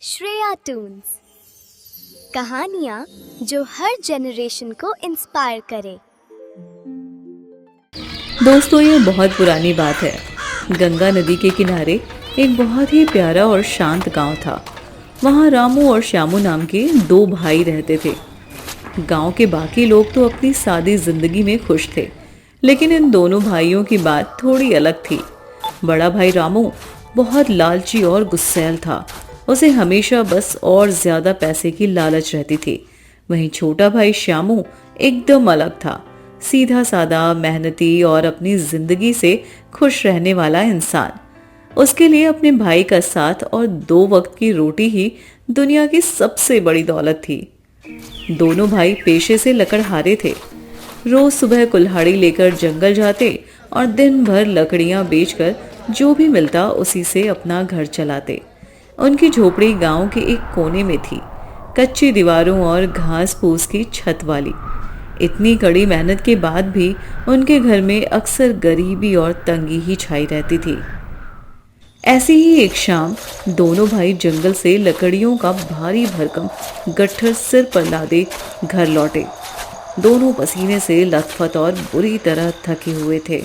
Shreya Toons, कहानियाँ जो हर generation को इंस्पायर करे। दोस्तों, ये बहुत पुरानी बात है। गंगा नदी के किनारे एक बहुत ही प्यारा और शांत गांव था। वहाँ रामू और श्यामू नाम के दो भाई रहते थे। गांव के बाकी लोग तो अपनी सादी जिंदगी में खुश थे, लेकिन इन दोनों भाइयों की बात थोड़ी अलग थी। बड़ा भाई रामू बहुत लालची और गुस्सैल था। उसे हमेशा बस और ज्यादा पैसे की लालच रहती थी। वहीं छोटा भाई श्यामू एकदम अलग था, सीधा सादा, मेहनती और अपनी जिंदगी से खुश रहने वाला इंसान। उसके लिए अपने भाई का साथ और 2 वक्त की रोटी ही दुनिया की सबसे बड़ी दौलत थी। दोनों भाई पेशे से लकड़हारे थे। रोज सुबह कुल्हाड़ी लेकर जंगल जाते और दिन भर लकड़ियां बेचकर जो भी मिलता उसी से अपना घर चलाते। उनकी झोपड़ी गांव के एक कोने में थी, कच्ची दीवारों और घास फूस की छत वाली। इतनी कड़ी मेहनत के बाद भी उनके घर में अक्सर गरीबी और तंगी ही छाई रहती थी। ऐसी ही एक शाम दोनों भाई जंगल से लकड़ियों का भारी भरकम गट्ठर सिर पर लादे घर लौटे। दोनों पसीने से लथपथ और बुरी तरह थके हुए थे।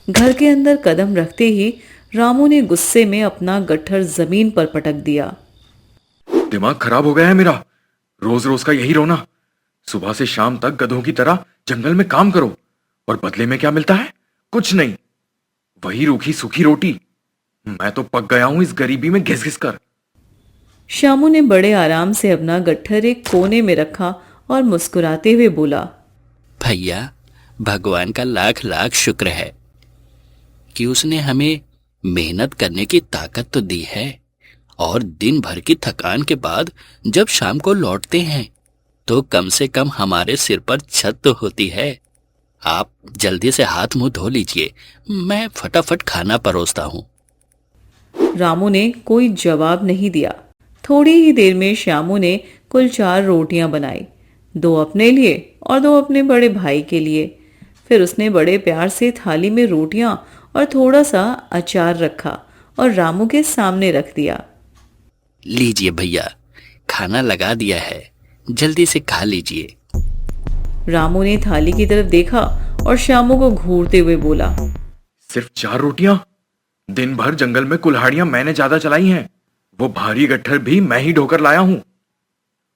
घर के अंदर कदम रखते ही रामू ने गुस्से में अपना गट्ठर जमीन पर पटक दिया। दिमाग खराब हो गया है मेरा, रोज रोज का यही रोना। सुबह से शाम तक गधों की तरह जंगल में काम करो और बदले में क्या मिलता है? कुछ नहीं, वही रूखी सूखी रोटी। मैं तो पक गया हूं इस गरीबी में घिस घिस कर। श्यामू ने बड़े आराम से अपना गट्ठर एक कोने में रखा और मुस्कुराते हुए बोला, भैया, भगवान का लाख लाख शुक्र है कि उसने हमें मेहनत करने की ताकत तो दी है, और दिन भर की थकान के बाद जब शाम को लौटते हैं तो कम से कम हमारे सिर पर छत तो होती है। आप जल्दी से हाथ मुंह धो लीजिए, मैं फटाफट खाना परोसता हूँ। रामू ने कोई जवाब नहीं दिया। थोड़ी ही देर में श्यामू ने कुल 4 रोटियां बनाई, 2 अपने लिए और 2 अपने बड़े भाई के लिए। फिर उसने बड़े प्यार से थाली में रोटियां और थोड़ा सा अचार रखा और रामू के सामने रख दिया। लीजिए भैया, खाना लगा दिया है, जल्दी से खा लीजिए। रामू ने थाली की तरफ देखा और श्यामू को घूरते हुए बोला, सिर्फ 4 रोटियां? दिन भर जंगल में कुल्हाड़ियां मैंने ज्यादा चलाई हैं। वो भारी गट्ठर भी मैं ही ढोकर लाया हूं,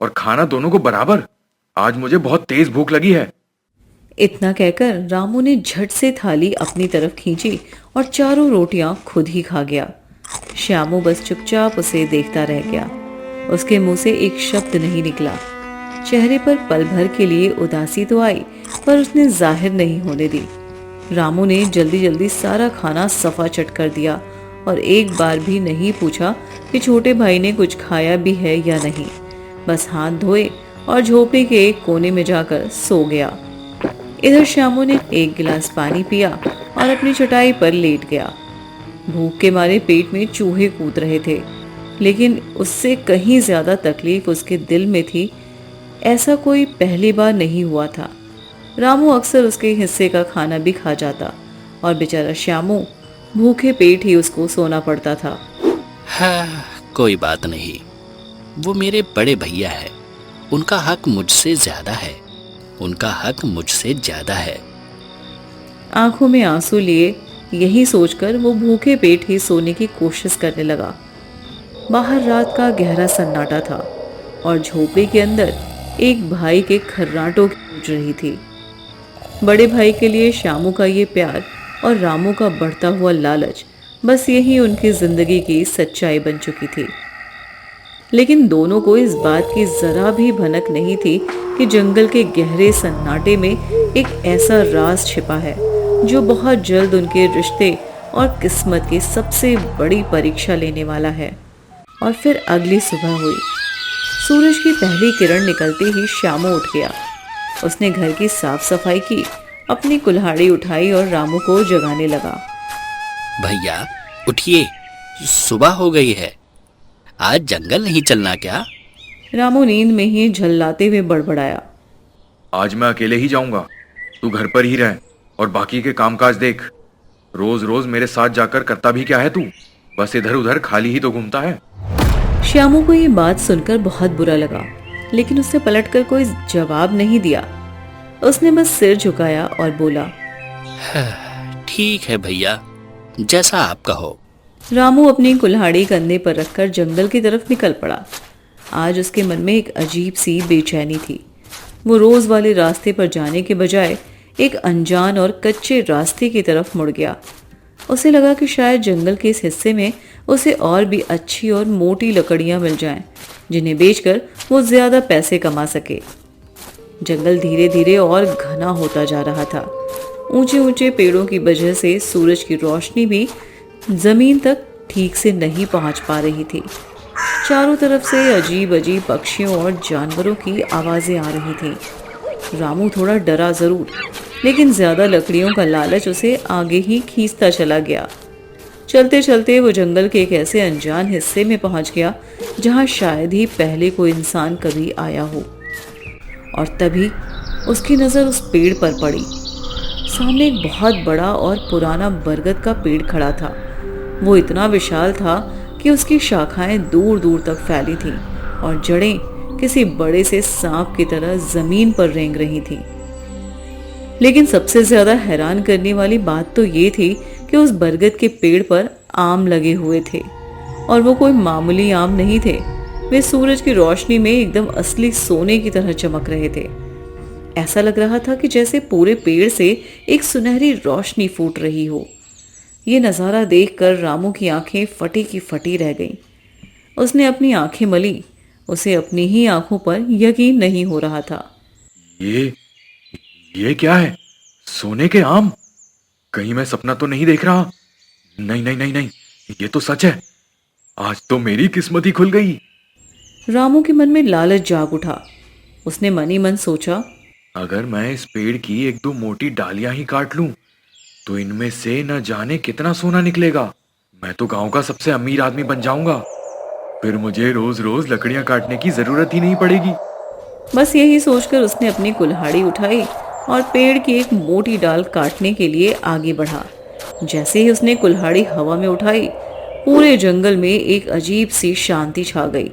और खाना दोनों को बराबर। आज मुझे बहुत तेज भूख लगी है। इतना कहकर रामू ने झट से थाली अपनी तरफ खींची और 4 रोटियां खुद ही खा गया। श्यामू बस चुपचाप उसे देखता रह गया। उसके मुंह से एक शब्द नहीं निकला। चेहरे पर पल भर के लिए उदासी तो आई, पर उसने जाहिर नहीं होने दी। रामू ने जल्दी जल्दी सारा खाना सफा चट कर दिया और एक बार भी नहीं पूछा कि छोटे भाई ने कुछ खाया भी है या नहीं। बस हाथ धोए और झोपड़ी के एक कोने में जाकर सो गया। इधर श्यामू ने 1 गिलास पानी पिया और अपनी चटाई पर लेट गया। भूख के मारे पेट में चूहे कूद रहे थे, लेकिन उससे कहीं ज्यादा तकलीफ उसके दिल में थी। ऐसा कोई पहली बार नहीं हुआ था। रामू अक्सर उसके हिस्से का खाना भी खा जाता और बेचारा श्यामू भूखे पेट ही उसको सोना पड़ता था। हाँ, कोई बात नहीं, वो मेरे बड़े भैया है, उनका हक मुझसे ज्यादा है, उनका हक मुझसे ज्यादा है। आंखों में आंसू लिए यही सोचकर वो भूखे पेट ही सोने की कोशिश करने लगा। बाहर रात का गहरा सन्नाटा था और झोपड़ी के अंदर एक भाई के खर्राटों की गूंज रही थी। बड़े भाई के लिए श्यामू का ये प्यार और रामू का बढ़ता हुआ लालच, बस यही उनकी जिंदगी की सच्चाई बन चुकी थी। लेकिन दोनों को इस बात की जरा भी भनक नहीं थी कि जंगल के गहरे सन्नाटे में एक ऐसा राज छिपा है जो बहुत जल्द उनके रिश्ते और किस्मत की सबसे बड़ी परीक्षा लेने वाला है। और फिर अगली सुबह हुई। सूरज की पहली किरण निकलते ही श्यामू उठ गया। उसने घर की साफ सफाई की, अपनी कुल्हाड़ी उठाई और रामू को जगाने लगा। भैया उठिए, सुबह हो गई है, आज जंगल नहीं चलना क्या? रामू नींद में ही झल्लाते हुए बड़बड़ाया, आज मैं अकेले ही जाऊंगा, तू घर पर ही रह और बाकी के कामकाज देख। रोज रोज मेरे साथ जाकर करता भी क्या है तू? बस इधर उधर खाली ही तो घूमता है। श्यामू को ये बात सुनकर बहुत बुरा लगा, लेकिन उसने पलटकर कोई जवाब नहीं दिया। उसने बस सिर झुकाया और बोला, ठीक है भैया, जैसा आप कहो। रामू अपनी कुल्हाड़ी कंधे पर रखकर जंगल की तरफ निकल पड़ा। आज उसके मन में एक अजीब सी बेचैनी थी। वो रोज वाले रास्ते पर जाने के बजाय एक अनजान और कच्चे रास्ते की तरफ मुड़ गया। उसे लगा कि शायद जंगल के इस हिस्से में उसे और भी अच्छी और मोटी लकड़ियां मिल जाएं, जिन्हें बेचकर वो ज्यादा पैसे कमा सके। जंगल धीरे धीरे और घना होता जा रहा था। ऊंचे ऊंचे पेड़ों की वजह से सूरज की रोशनी भी जमीन तक ठीक से नहीं पहुंच पा रही थी। चारों तरफ से अजीब अजीब पक्षियों और जानवरों की आवाजें आ रही थी। रामू थोड़ा डरा जरूर, लेकिन ज्यादा लकड़ियों का लालच उसे आगे ही खींचता चला गया। चलते चलते वो जंगल के एक ऐसे अनजान हिस्से में पहुंच गया जहां शायद ही पहले कोई इंसान कभी आया हो। और तभी उसकी नजर उस पेड़ पर पड़ी। सामने एक बहुत बड़ा और पुराना बरगद का पेड़ खड़ा था। वो इतना विशाल था कि उसकी शाखाएं दूर दूर तक फैली थीं और जड़ें किसी बड़े से सांप की तरह जमीन पर रेंग रही थीं। लेकिन सबसे ज्यादा हैरान करने वाली बात तो ये थी कि उस बरगद के पेड़ पर आम लगे हुए थे, और वो कोई मामूली आम नहीं थे। वे सूरज की रोशनी में एकदम असली सोने की तरह चमक रहे थे। ऐसा लग रहा था कि जैसे पूरे पेड़ से एक सुनहरी रोशनी फूट रही हो। ये नज़ारा देखकर रामू की आंखें फटी की फटी रह गईं। उसने अपनी आंखें मली। उसे अपनी ही आंखों पर यकीन नहीं हो रहा था। ये क्या है? सोने के आम? कहीं मैं सपना तो नहीं देख रहा? नहीं नहीं नहीं नहीं, ये तो सच है। आज तो मेरी किस्मत ही खुल गई। रामू के मन में लालच जाग उठा। उसने मन ही मन सोचा, अगर मैं इस पेड़ की एक दो मोटी डालियां ही काट लूं, तो इनमें से न जाने कितना सोना निकलेगा। मैं तो गांव का सबसे अमीर आदमी बन जाऊंगा। फिर मुझे रोज रोज लकड़ियां काटने की जरूरत ही नहीं पड़ेगी। बस यही सोचकर उसने अपनी कुल्हाड़ी उठाई और पेड़ की एक मोटी डाल काटने के लिए आगे बढ़ा। जैसे ही उसने कुल्हाड़ी हवा में उठाई, पूरे जंगल में एक अजीब सी शांति छा गई।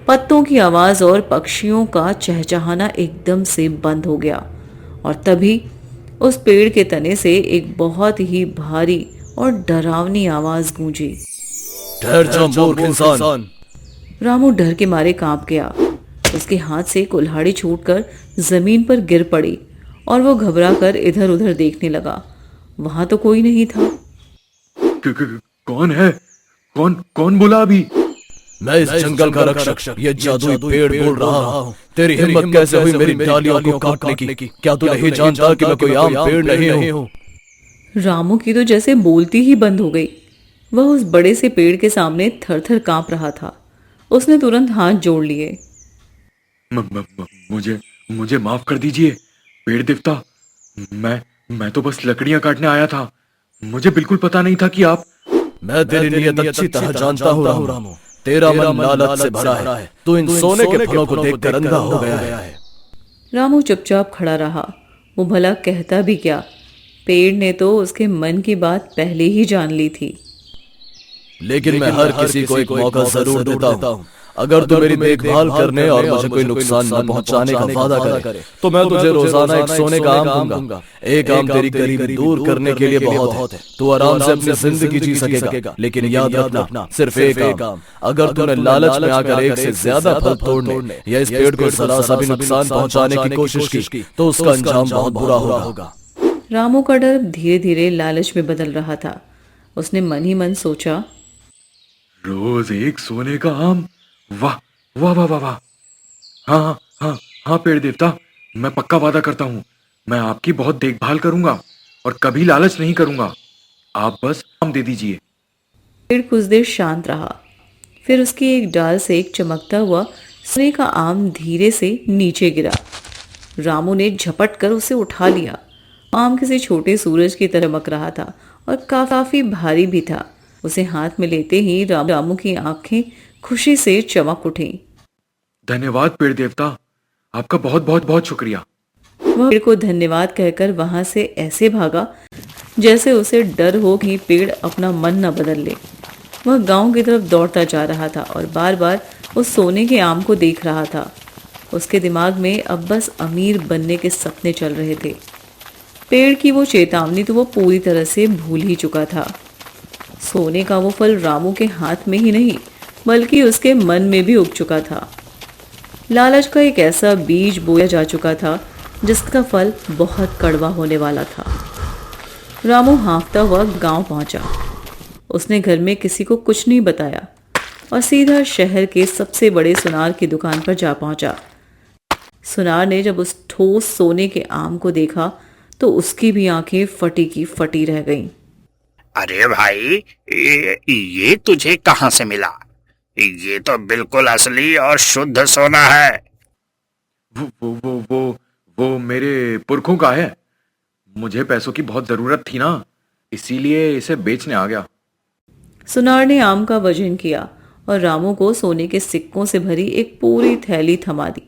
पत्तों की आवाज और पक्षियों का चहचहाना एकदम से बंद हो गया, और तभी उस पेड़ के तने से एक बहुत ही भारी और डरावनी आवाज गूंजी। ठहर जा मूर्ख इंसान। रामू डर के मारे कांप गया। उसके हाथ से कुल्हाड़ी छूटकर जमीन पर गिर पड़ी और वो घबरा कर इधर उधर देखने लगा। वहां तो कोई नहीं था। कौन है? कौन बोला अभी? मैं इस जंगल का रक्षक, ये जादुई पेड़ बोल रहा हूँ। तेरी हिम्मत कैसे हुई मेरी डालियों को काटने की? क्या तू नहीं जानता कि मैं कोई आम पेड़ नहीं हूँ? रामू की तो जैसे बोलती ही बंद हो गई। वह उस बड़े से पेड़ के सामने थर-थर कांप रहा था। उसने तुरंत हाथ जोड़ लिए। मुझे माफ कर दीजिए पेड़ देवता। मैं तो बस लकड़ियां काटने आया था। मुझे बिल्कुल पता नहीं था कि आप। मैं तेरी नीयत अच्छी तरह जानता हूँ रामू। तेरा मन लालच से भरा है। तू इन सोने के फलों को देखकर अंधा हो गया है। रामू चुपचाप खड़ा रहा। वो भला कहता भी क्या? पेड़ ने तो उसके मन की बात पहले ही जान ली थी। लेकिन मैं हर किसी को एक मौका जरूर देता हूँ। अगर तू मेरी देखभाल करने और मुझे कोई नुकसान न पहुंचाने का वादा करे, तो मैं तुझे रोजाना एक सोने का आम दूंगा। एक आम तेरी गरीबी दूर करने के लिए बहुत है। तू आराम से अपनी जिंदगी जी सकेगा। लेकिन याद रखना, सिर्फ एक आम। अगर तूने लालच में आकर एक से ज्यादा फल तोड़ने या इस पेड़ को जरा सा भी नुकसान पहुंचाने की कोशिश की, तो उसका अंजाम बहुत बुरा होगा। रामू का डर धीरे धीरे लालच में बदल रहा था। उसने मन ही मन सोचा, रोज एक सोने का आम? वाह वाह वाह वाह वाह। हाँ हाँ हाँ पेड़ देवता, मैं पक्का वादा करता हूँ, मैं आपकी बहुत देखभाल करूंगा और कभी लालच नहीं करूंगा। आप बस आम दे दीजिए। पेड़ कुछ देर शांत रहा। फिर उसकी एक डाल से एक चमकता हुआ सोने का आम धीरे से नीचे गिरा। रामू ने झपट कर उसे उठा लिया। आम किसी छोटे सूरज की तरह चमक रहा था और काफी भारी भी था। उसे हाथ में लेते ही रामू की आंखें खुशी से चमक उठी। धन्यवाद पेड़ देवता, आपका बहुत बहुत बहुत शुक्रिया। वह पेड़ को धन्यवाद कहकर वहां से ऐसे भागा जैसे उसे डर हो कि पेड़ अपना मन न बदल ले। वह गांव की तरफ दौड़ता जा रहा था और बार बार उस सोने के आम को देख रहा था। उसके दिमाग में अब बस अमीर बनने के सपने चल रहे थे। पेड़ की वो चेतावनी तो वो पूरी तरह से भूल ही चुका था। सोने का वो फल रामू के हाथ में ही नहीं बल्कि उसके मन में भी उग चुका था। लालच का एक ऐसा बीज बोया जा चुका था जिसका फल बहुत कड़वा होने वाला था। रामू हाँफता हुआ गांव पहुंचा। उसने घर में किसी को कुछ नहीं बताया और सीधा शहर के सबसे बड़े सुनार की दुकान पर जा पहुंचा। सुनार ने जब उस ठोस सोने के आम को देखा तो उसकी भी आंखें फटी की फटी रह गईं। अरे भाई, ये तुझे कहाँ से मिला? ये तो बिल्कुल असली और शुद्ध सोना है। वो मेरे पुरखों का है। मुझे पैसों की बहुत जरूरत थी ना, इसीलिए इसे बेचने आ गया। सुनार ने आम का वजन किया और रामू को सोने के सिक्कों से भरी एक पूरी थैली थमा दी।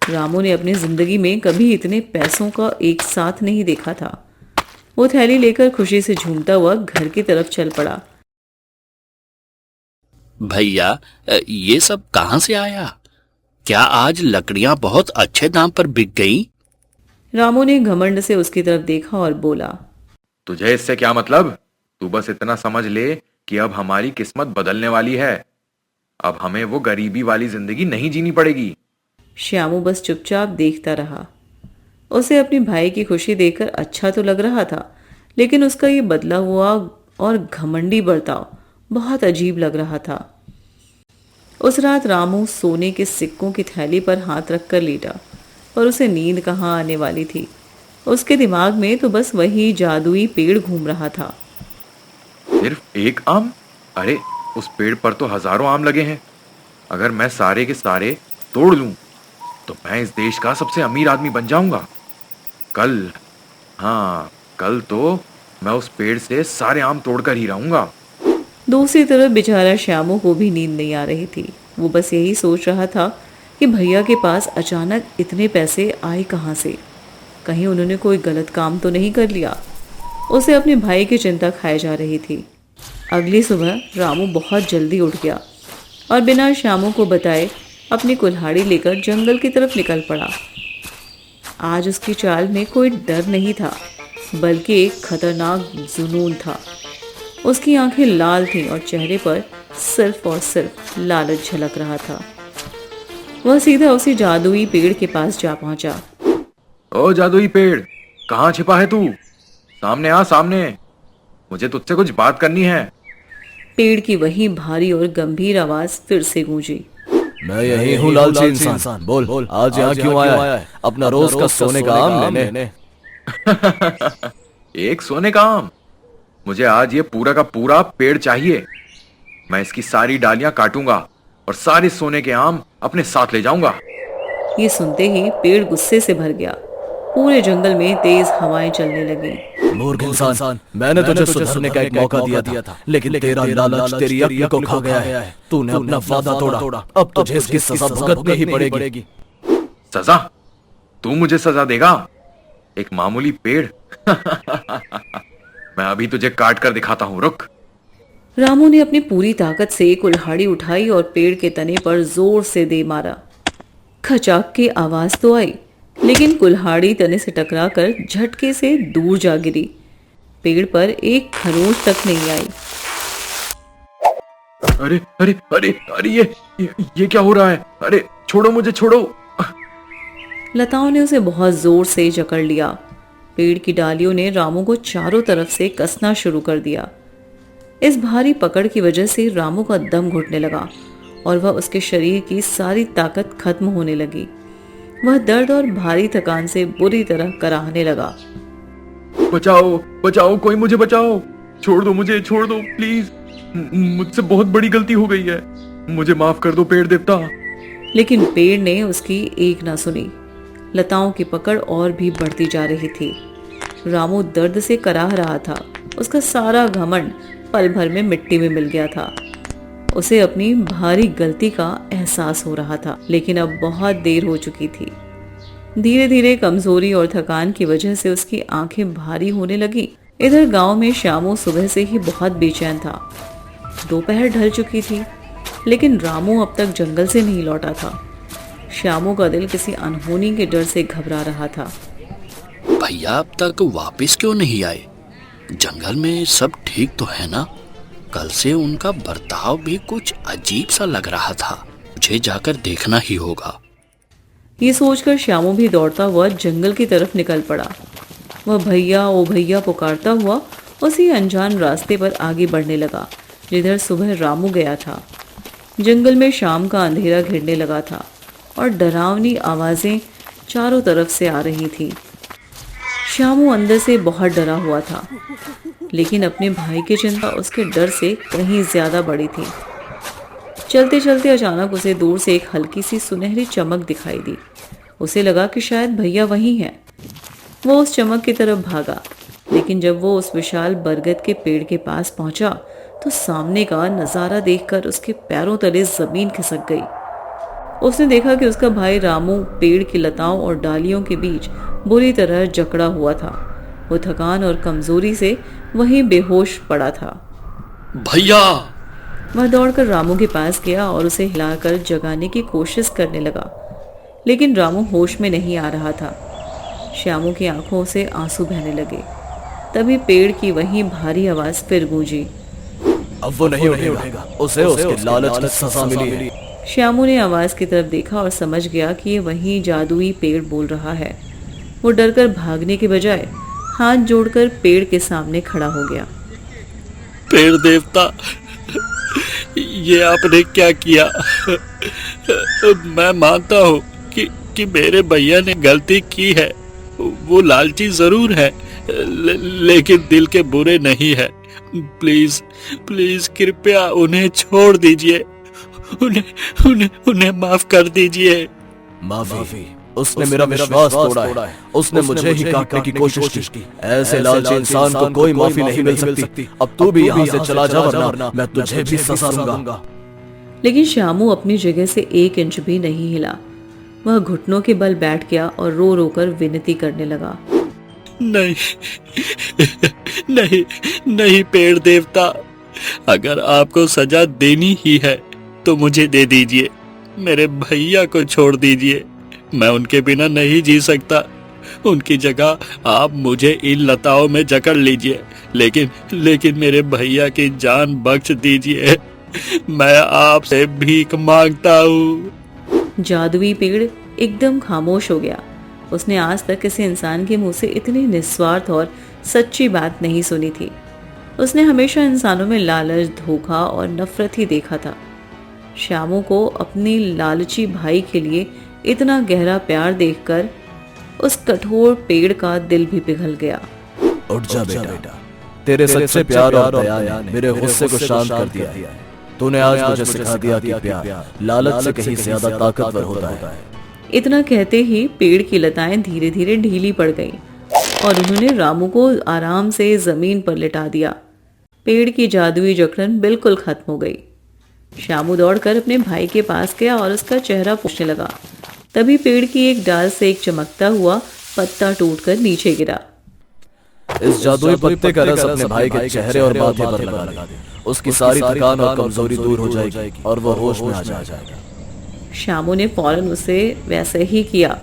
रामू ने अपनी जिंदगी में कभी इतने पैसों का एक साथ नहीं देखा था। वो थैली लेकर खुशी से झूमता हुआ घर की तरफ चल पड़ा। भैया, ये सब कहाँ से आया? क्या आज लकड़ियां बहुत अच्छे दाम पर बिक गईं? रामू ने घमंड से उसकी तरफ देखा और बोला, तुझे इससे क्या मतलब? तू बस इतना समझ ले कि अब हमारी किस्मत बदलने वाली है। अब हमें वो गरीबी वाली जिंदगी नहीं जीनी पड़ेगी। श्यामू बस चुपचाप देखता रहा। उसे अपने भाई की खुशी देखकर अच्छा तो लग रहा था, लेकिन उसका ये बदला हुआ और घमंडी बर्ताव बहुत अजीब लग रहा था। उस रात रामू सोने के सिक्कों की थैली पर हाथ रखकर लेटा, पर उसे नींद कहाँ आने वाली थी। उसके दिमाग में तो बस वही जादुई पेड़ घूम रहा था। सिर्फ एक आम? अरे उस पेड़ पर तो हजारों आम लगे हैं। अगर मैं सारे के सारे तोड़ लूं तो मैं इस देश का सबसे अमीर आदमी बन जाऊंगा। कल तो मैं उस पेड़ से सारे आम तोड़कर ही रहूंगा। दूसरी तरफ बेचारा श्यामू को भी नींद नहीं आ रही थी। वो बस यही सोच रहा था कि भैया के पास अचानक इतने पैसे आए कहाँ से। कहीं उन्होंने कोई गलत काम तो नहीं कर लिया। उसे अपने भाई की चिंता खाए जा रही थी। अगली सुबह रामू बहुत जल्दी उठ गया और बिना श्यामू को बताए अपनी कुल्हाड़ी लेकर जंगल की तरफ निकल पड़ा। आज उसकी चाल में कोई डर नहीं था, बल्कि एक खतरनाक जुनून था। उसकी आंखें लाल थीं और चेहरे पर सिर्फ और सिर्फ लालच झलक रहा था। वह सीधा उसी जादुई पेड़ के पास जा पहुंचा। ओ जादुई पेड़, कहाँ छिपा है तू? सामने आ, सामने। मुझे तुझसे कुछ बात करनी है। पेड़ की वही भारी और गंभीर आवाज फिर से गूंजी। मैं यही हूँ लालची इंसान। बोल आज यहाँ क्यों आया है? अपना रोज का सोने का आम लेने। एक सोने का आम? मुझे आज ये पूरा का पूरा पेड़ चाहिए। मैं इसकी सारी डालियां काटूंगा और सारे सोने के आम अपने साथ ले जाऊंगा। ये सुनते ही पेड़ गुस्से से भर गया। पूरे जंगल में तेज हवाएं चलने लगी। मूर्ख इंसान, मैंने तुझे सुधरने का एक मौका दिया था, लेकिन तेरा लालच तेरी अक्ल को खा गया है। तूने अपना वादा तोड़ा, अब तुझे इसकी सजा भुगतनी ही पड़ेगी। सजा? तू मुझे सजा देगा? एक मामूली पेड़? मैं अभी तुझे काट कर दिखाता हूँ, रुक। रामू ने अपनी पूरी ताकत से कुल्हाड़ी उठाई और पेड़ के तने पर जोर से दे मारा। खचाक की आवाज तो आई, लेकिन कुल्हाड़ी तने से टकराकर झटके से दूर जा गिरी। पेड़ पर एक खरोंच तक नहीं आई। अरे अरे अरे अरे ये क्या हो रहा है? अरे छोड़ो मुझे, छोड़ो। लताओं ने उसे बहुत जोर से जकड़ लिया। पेड़ की डालियों ने रामू को चारों तरफ से कसना शुरू कर दिया। इस भारी पकड़ की वजह से रामू का दम घुटने लगा और वह उसके शरीर की सारी ताकत खत्म होने लगी। वह दर्द और भारी थकान से बुरी तरह कराहने लगा। बचाओ बचाओ, कोई मुझे बचाओ। छोड़ दो मुझे, छोड़ दो प्लीज। मुझसे बहुत बड़ी गलती हो गई है। मुझे माफ कर दो पेड़ देवता। लेकिन पेड़ ने उसकी एक ना सुनी। लताओं की पकड़ और भी बढ़ती जा रही थी। रामू दर्द से कराह रहा था। उसका सारा घमंड पल भर में मिट्टी में मिल गया था। उसे अपनी भारी गलती का एहसास हो रहा था, लेकिन अब बहुत देर हो चुकी थी। धीरे धीरे कमजोरी और थकान की वजह से उसकी आंखें भारी होने लगी। इधर गांव में श्यामू सुबह से ही बहुत बेचैन था। दोपहर ढल चुकी थी, लेकिन रामू अब तक जंगल से नहीं लौटा था। श्यामू का दिल किसी अनहोनी के डर से घबरा रहा था। भैया अब तक वापस क्यों नहीं आए? जंगल में सब ठीक तो है ना? कल से उनका बर्ताव भी कुछ अजीब सा लग रहा था। मुझे जाकर देखना ही होगा। ये सोचकर श्यामू भी दौड़ता हुआ जंगल की तरफ निकल पड़ा। वह भैया ओ भैया पुकारता हुआ उसी अनजान रास्ते पर आगे बढ़ने लगा जिधर सुबह रामू गया था। जंगल में शाम का अंधेरा घिरने लगा था और डरावनी आवाजें चारों तरफ से आ रही थीं। श्यामू अंदर से बहुत डरा हुआ था, लेकिन अपने भाई की चिंता उसके डर से कहीं ज्यादा बड़ी थी। चलते चलते अचानक उसे दूर से एक हल्की सी सुनहरी चमक दिखाई दी। उसे लगा कि शायद भैया वहीं हैं। वो उस चमक की तरफ भागा, लेकिन जब वो उस विशाल बरगद के पेड़ के पास पहुंचा तो सामने का नज़ारा देखकर उसके पैरों तले जमीन खिसक गई। उसने देखा कि उसका भाई रामू पेड़ की लताओं और डालियों के बीच बुरी तरह जकड़ा हुआ था। वो थकान और कमजोरी से वहीं बेहोश पड़ा था। भैया! वह दौड़कर रामू के पास गया और उसे हिलाकर जगाने की कोशिश करने लगा, लेकिन रामू होश में नहीं आ रहा था। श्यामू की आंखों से आंसू बहने लगे। तभी पेड़ की वही भारी आवाज फिर गूंजी। अब वो नहीं उठेगा। उसे उसके लालच की सजा मिली है। श्यामू ने आवाज की तरफ देखा और समझ गया कि ये वही जादुई पेड़ बोल रहा है। वो डरकर भागने के बजाय हाथ जोड़कर पेड़ के सामने खड़ा हो गया। पेड़ देवता, ये आपने क्या किया? मैं मानता हूँ कि मेरे भैया ने गलती की है। वो लालची जरूर है, लेकिन दिल के बुरे नहीं है। प्लीज प्लीज कृपया उन्हें छोड़ दीजिए। उन्हें माफ कर दीजिए। माफी? उसने मेरा विश्वास तोड़ा है। उसने मुझे ही काटने की कोशिश की। ऐसे लालची इंसान को कोई माफी नहीं मिल सकती। अब तू भी यहाँ से चला जा, वरना मैं तुझे भी सजा दूंगा। लेकिन श्यामू अपनी जगह से 1 इंच भी नहीं हिला। वह घुटनों के बल बैठ गया और रो रो कर विनती करने लगा। नहीं नहीं नहीं पेड़ देवता, अगर आपको सजा देनी ही है तो मुझे दे दीजिए। मेरे भैया को छोड़ दीजिए। मैं उनके बिना नहीं जी सकता। उनकी जगह आप मुझे इन लताओं में जकड़ लीजिए, लेकिन मेरे भैया की जान बख्श दीजिए। मैं आपसे भीख मांगता हूँ। जादुई पेड़ एकदम खामोश हो गया। उसने आज तक किसी इंसान के मुंह से इतनी निस्वार्थ और सच्ची बात नहीं सुनी थी। उसने हमेशा इंसानों में लालच, धोखा और नफरत ही देखा था। श्यामू को अपनी लालची भाई के लिए इतना गहरा प्यार देखकर उस कठोर पेड़ का दिल भी पिघल गया। उठ जा बेटा, तेरे सच्चे प्यार और दया ने मेरे गुस्से को शांत कर दिया है। तूने आज मुझे सिखा दिया कि प्यार लालच से कहीं ज्यादा ताकतवर होता है। इतना कहते ही पेड़ की लताएं धीरे धीरे ढीली पड़ गईं और उन्होंने रामू को आराम से जमीन पर लिटा दिया। पेड़ की जादुई जकड़न बिल्कुल खत्म हो गई। श्यामू दौड़कर अपने भाई के पास गया और उसका चेहरा पूछने लगा। तभी पेड़ की एक डाल से एक चमकता हुआ पत्ता टूटकर नीचे गिरा। इस जादुई पत्ते का रस अपने भाई के चेहरे और माथे पर लगा दे। उसकी सारी थकान और कमजोरी दूर हो जाएगी और वो होश में आ जाएगा। श्यामू ने फौरन उसे वैसे ही किया।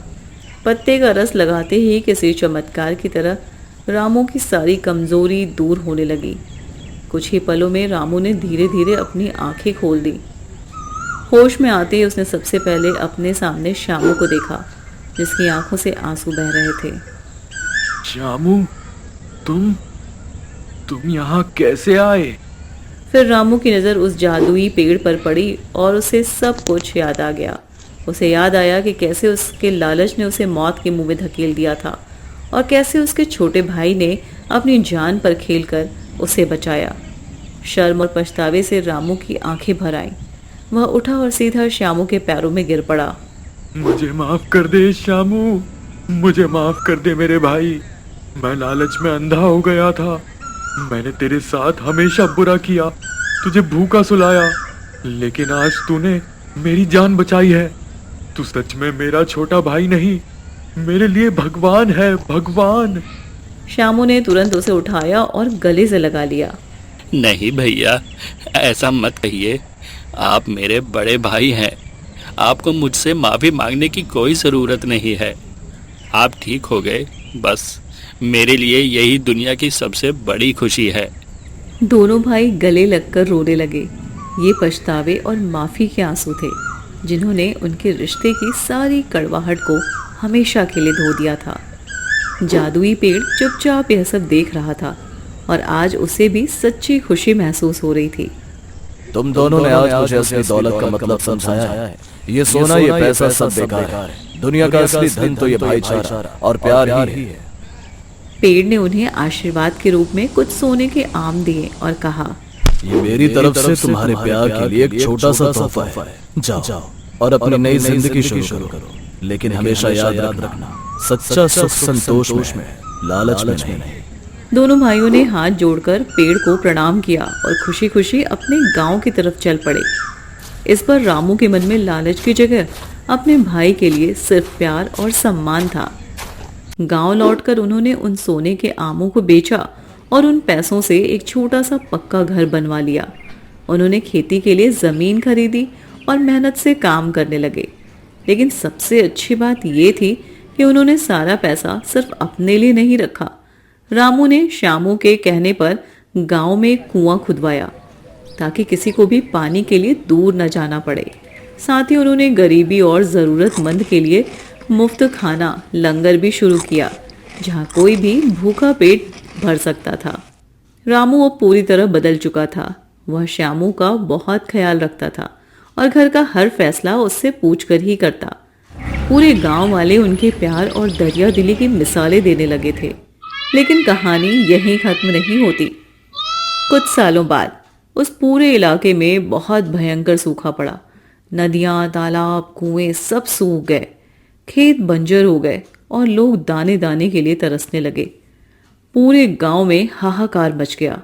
पत्ते का रस लगाते ही किसी चमत्कार की तरह रामू की सारी कमजोरी दूर होने लगी। कुछ ही पलों में रामू ने धीरे धीरे अपनी आंखें खोल दी। होश में आते ही उसने सबसे पहले अपने सामने श्यामू को देखा, जिसकी आंखों से आंसू बह रहे थे। श्यामू, तुम यहाँ कैसे आए? फिर रामू की नज़र उस जादुई पेड़ पर पड़ी और उसे सब कुछ याद आ गया। उसे याद आया कि कैसे उसके लालच ने उसे मौत के मुंह में धकेल दिया था और कैसे उसके छोटे भाई ने अपनी जान पर खेलकर उसे बचाया। शर्म और पछतावे से रामू की आंखें भर आईं। वह उठा और सीधा श्यामू के पैरों में गिर पड़ा। मुझे माफ कर दे श्यामू, मुझे माफ कर दे मेरे भाई। मैं लालच में अंधा हो गया था। मैंने तेरे साथ हमेशा बुरा किया, तुझे भूखा सुलाया, लेकिन आज तूने मेरी जान बचाई है। तू सच में मेरा छोटा भाई नहीं, मेरे लिए भगवान है, भगवान। श्यामू ने तुरंत उसे उठाया और गले से लगा लिया। नहीं भैया, ऐसा मत कहिए। आप मेरे बड़े भाई हैं। आपको मुझसे माफ़ी मांगने की कोई ज़रूरत नहीं है। आप ठीक हो गए, बस मेरे लिए यही दुनिया की सबसे बड़ी खुशी है। दोनों भाई गले लगकर रोने लगे। ये पछतावे और माफ़ी के आंसू थे जिन्होंने उनके रिश्ते की सारी कड़वाहट को हमेशा के लिए धो दिया था। जादुई पेड़ चुपचाप यह सब देख रहा था और आज उसे भी सच्ची खुशी महसूस हो रही थी। तुम दोनों ने आज मुझे असली दौलत का मतलब समझाया है। ये सोना, ये पैसा सब बेकार है। दुनिया का असली धन तो ये भाईचारा और प्यार ही है। पेड़ ने उन्हें आशीर्वाद के रूप में कुछ सोने के आम दिए और कहा, ये मेरी तरफ से तुम्हारे प्यार के लिए एक छोटा सा तोहफा है। जाओ और अपनी नई जिंदगी शुरू करो। लेकिन हमेशा याद रखना, सच्चा सुख संतोष में है, लालच में नहीं। दोनों भाइयों ने हाथ जोड़कर पेड़ को प्रणाम किया और खुशी खुशी अपने गांव की तरफ चल पड़े। इस पर रामू के मन में लालच की जगह अपने भाई के लिए सिर्फ प्यार और सम्मान था। गांव लौटकर उन्होंने उन सोने के आमों को बेचा और उन पैसों से एक छोटा सा पक्का घर बनवा लिया। उन्होंने खेती के लिए जमीन खरीदी और मेहनत से काम करने लगे। लेकिन सबसे अच्छी बात ये थी कि उन्होंने सारा पैसा सिर्फ अपने लिए नहीं रखा। रामू ने श्यामू के कहने पर गांव में एक कुआं खुदवाया ताकि किसी को भी पानी के लिए दूर न जाना पड़े। साथ ही उन्होंने गरीबी और ज़रूरतमंद के लिए मुफ्त खाना लंगर भी शुरू किया, जहां कोई भी भूखा पेट भर सकता था। रामू अब पूरी तरह बदल चुका था। वह श्यामू का बहुत ख्याल रखता था और घर का हर फैसला उससे पूछकर ही करता। पूरे गांव वाले उनके प्यार और दरिया दिली की मिसालें देने लगे थे। लेकिन कहानी यहीं खत्म नहीं होती। कुछ सालों बाद उस पूरे इलाके में बहुत भयंकर सूखा पड़ा। नदियां, तालाब, कुएं सब सूख गए। खेत बंजर हो गए और लोग दाने दाने के लिए तरसने लगे। पूरे गांव में हाहाकार मच गया।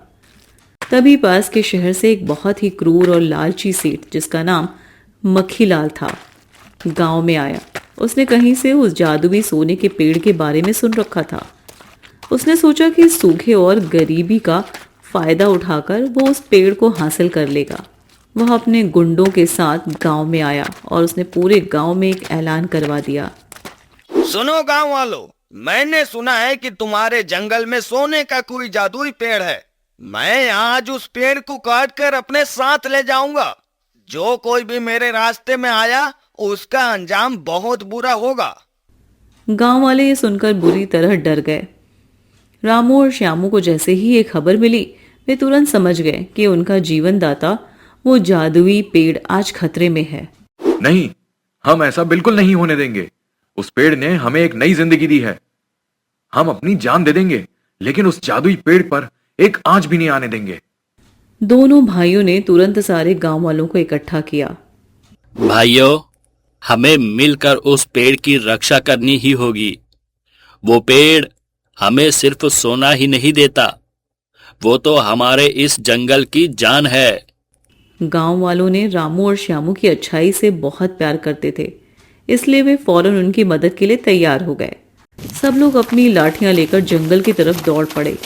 तभी पास के शहर से एक बहुत ही क्रूर और लालची सेठ, जिसका नाम मक्खीलाल था, गांव में आया। उसने कहीं से उस जादुई सोने के पेड़ के बारे में सुन रखा था। उसने सोचा कि सूखे और गरीबी का फायदा उठाकर वो उस पेड़ को हासिल कर लेगा। वह अपने गुंडों के साथ गांव में आया और उसने पूरे गांव में एक ऐलान करवा दिया। सुनो गांव वालों, मैंने सुना है कि तुम्हारे जंगल में सोने का कोई जादुई पेड़ है। मैं आज उस पेड़ को काट कर अपने साथ ले जाऊंगा। जो कोई भी मेरे रास्ते में आया उसका अंजाम बहुत बुरा होगा। गांव वाले ये सुनकर बुरी तरह डर गए। रामू और श्यामू को जैसे ही ये खबर मिली, वे तुरंत समझ गए कि उनका जीवन दाता, वो जादुई पेड़, आज खतरे में है। नहीं, हम ऐसा बिल्कुल नहीं होने देंगे। उस पेड़ ने हमें एक नई जिंदगी दी है। हम अपनी जान दे देंगे, लेकिन उस जादुई पेड़ पर एक आंच भी नहीं आने देंगे। दोनों भाइयों ने तुरंत सारे गांव वालों को इकट्ठा किया। भाइयों, हमें मिलकर उस पेड़ की रक्षा करनी ही होगी। वो पेड़ हमें सिर्फ सोना ही नहीं देता, वो तो हमारे इस जंगल की जान है। गांव वालों ने रामू और श्यामू की अच्छाई से बहुत प्यार करते थे, इसलिए वे फौरन उनकी मदद के लिए तैयार हो गए। सब लोग अपनी लाठियां लेकर जंगल की तरफ दौड़ पड़े।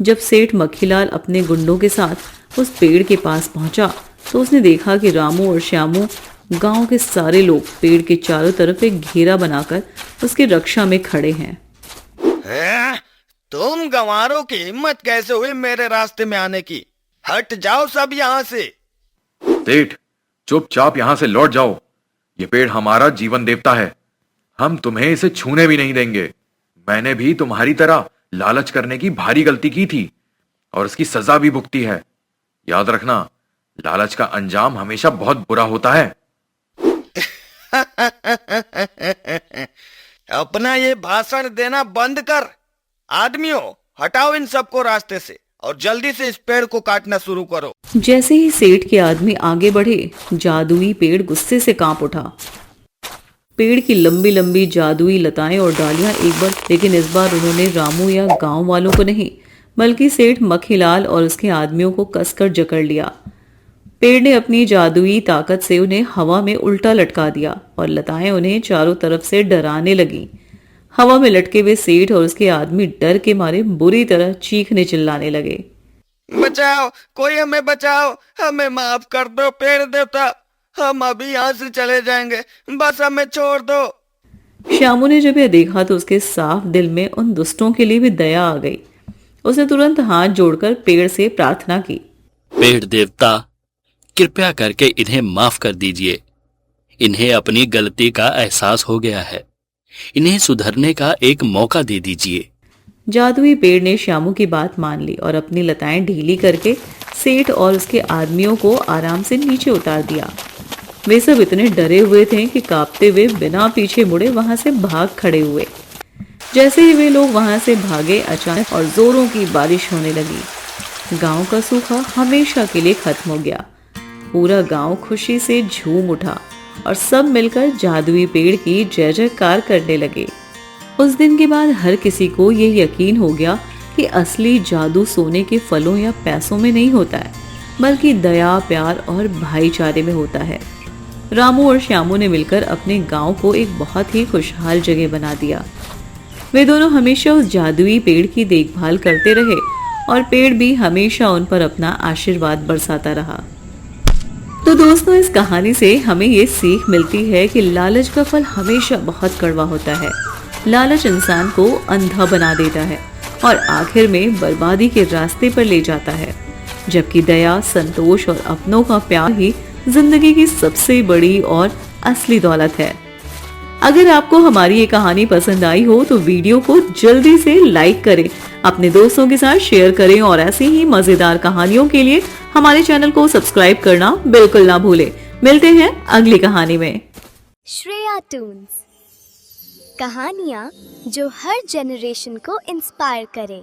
जब सेठ मक्खीलाल अपने गुंडों के साथ उस पेड़ के पास पहुंचा तो उसने देखा कि रामू और श्यामू, गांव के सारे लोग पेड़ के चारों तरफ एक घेरा बनाकर उसकी रक्षा में खड़े हैं। तुम गंवारों की हिम्मत कैसे हुई मेरे रास्ते में आने की? हट जाओ सब यहाँ से। सेठ, चुपचाप यहां से लौट जाओ। ये पेड़ हमारा जीवन देवता है। हम तुम्हें इसे छूने भी नहीं देंगे। मैंने भी तुम्हारी तरह लालच करने की भारी गलती की थी और इसकी सजा भी भुगती है। याद रखना, लालच का अंजाम हमेशा बहुत बुरा होता है। अपना ये भाषण देना बंद कर। आदमियों, हटाओ इन सबको रास्ते से और जल्दी से इस पेड़ को काटना शुरू करो। जैसे ही सेठ के आदमी आगे बढ़े, जादुई पेड़ गुस्से से कांप उठा। पेड़ की लंबी लंबी जादुई लताएं और डालियां एक बार, लेकिन इस बार उन्होंने रामू या गांव वालों को नहीं, बल्कि सेठ मक्खीलाल और उसके आदमियों को कसकर जकड़ लिया। पेड़ ने अपनी जादुई ताकत से उन्हें हवा में उल्टा लटका दिया और लताएं उन्हें चारों तरफ से डराने लगीं। हवा में लटके हुए सेठ और उसके आदमी डर के मारे बुरी तरह चीखने चिल्लाने लगे। बचाओ, कोई हमें बचाओ, हमें माफ कर दो पेड़ देवता, हम अभी यहाँ से चले जाएंगे, बस हमें छोड़ दो। श्यामू ने जब यह देखा तो उसके साफ दिल में उन दुष्टों के लिए भी दया आ गई। उसने तुरंत हाथ जोड़कर पेड़ से प्रार्थना की। पेड़ देवता, कृपया करके इन्हें माफ कर दीजिए। इन्हें अपनी गलती का एहसास हो गया है, इन्हें सुधरने का एक मौका दे दीजिए। जादुई पेड़ ने श्यामू की बात मान ली और अपनी लताएं ढीली करके सेठ और उसके आदमियों को आराम से नीचे उतार दिया। वे सब इतने डरे हुए थे कि कांपते हुए बिना पीछे मुड़े वहां से भाग खड़े हुए। जैसे ही वे लोग वहां से भागे, अचानक और जोरों की बारिश होने लगी। गांव का सूखा हमेशा के लिए खत्म हो गया। पूरा गांव खुशी से झूम उठा और सब मिलकर जादुई पेड़ की जय जयकार करने लगे। उस दिन के बाद हर किसी को ये यकीन हो गया कि असली जादू सोने के फलों या पैसों में नहीं होता है, बल्कि दया, प्यार और भाईचारे में होता है। रामू और श्यामू ने मिलकर अपने गांव को एक बहुत ही खुशहाल जगह बना दिया। वे दोनों हमेशा उस जादुई पेड़ की देखभाल करते रहे और पेड़ भी हमेशा उन पर अपना आशीर्वाद बरसाता रहा। तो दोस्तों, इस कहानी से हमें ये सीख मिलती है कि लालच का फल हमेशा बहुत कड़वा होता है। लालच इंसान को अंधा बना देता है और आखिर में बर्बादी के रास्ते पर ले जाता है, जबकि दया, संतोष और अपनों का प्यार ही जिंदगी की सबसे बड़ी और असली दौलत है। अगर आपको हमारी ये कहानी पसंद आई हो तो वीडियो को जल्दी से लाइक करें, अपने दोस्तों के साथ शेयर करें और ऐसी ही मजेदार कहानियों के लिए हमारे चैनल को सब्सक्राइब करना बिल्कुल ना भूलें। मिलते हैं अगली कहानी में। श्रेया टून्स, कहानियाँ जो हर जनरेशन को इंस्पायर करे।